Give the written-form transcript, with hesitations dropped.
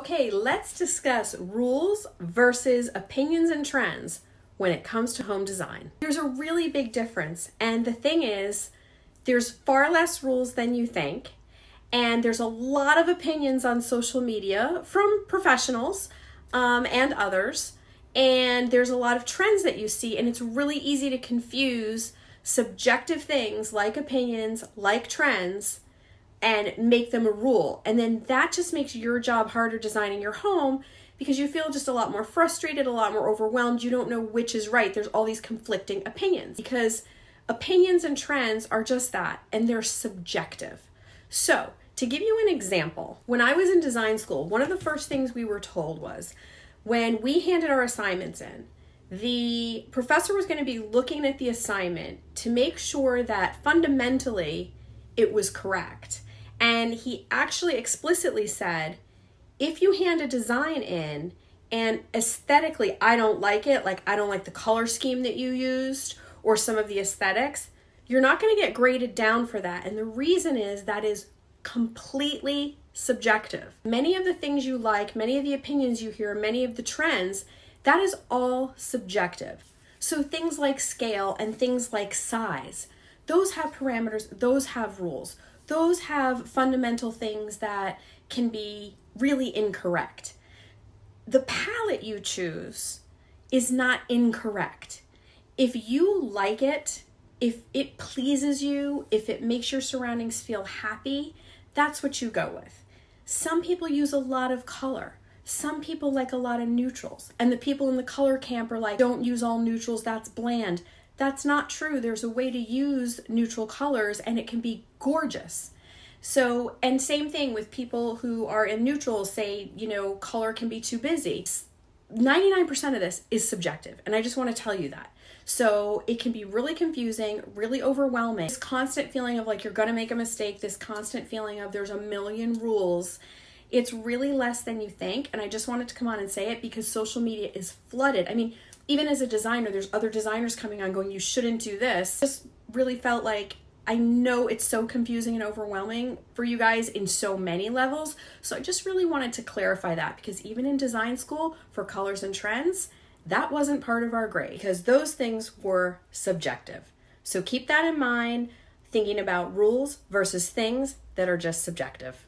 Okay, let's discuss rules versus opinions and trends when it comes to home design. There's a really big difference, and the thing is, there's far less rules than you think, and there's a lot of opinions on social media from professionals and others, and there's a lot of trends that you see, and it's really easy to confuse subjective things like opinions, like trends, and make them a rule. And then that just makes your job harder designing your home because you feel just a lot more frustrated, a lot more overwhelmed. You don't know which is right. There's all these conflicting opinions because opinions and trends are just that, and they're subjective. So to give you an example, when I was in design school, one of the first things we were told was when we handed our assignments in, the professor was going to be looking at the assignment to make sure that fundamentally it was correct. And he actually explicitly said, if you hand a design in and aesthetically I don't like it, like I don't like the color scheme that you used or some of the aesthetics, you're not going to get graded down for that. And the reason is that is completely subjective. Many of the things you like, many of the opinions you hear, many of the trends, that is all subjective. So things like scale and things like size, those have parameters, those have rules. Those have fundamental things that can be really incorrect. The palette you choose is not incorrect. If you like it, if it pleases you, if it makes your surroundings feel happy, that's what you go with. Some people use a lot of color. Some people like a lot of neutrals. And the people in the color camp are like, don't use all neutrals, that's bland. That's not true. There's a way to use neutral colors and it can be gorgeous. So, and same thing with people who are in neutrals, say, color can be too busy. 99% of this is subjective, and I just want to tell you that. So it can be really confusing, really overwhelming. This constant feeling of like you're going to make a mistake, this constant feeling of there's a million rules. It's really less than you think, and I just wanted to come on and say it because social media is flooded. I mean, even as a designer, there's other designers coming on going, you shouldn't do this. Just really felt like, I know it's so confusing and overwhelming for you guys in so many levels. So I just really wanted to clarify that because even in design school for colors and trends, that wasn't part of our grade because those things were subjective. So keep that in mind, thinking about rules versus things that are just subjective.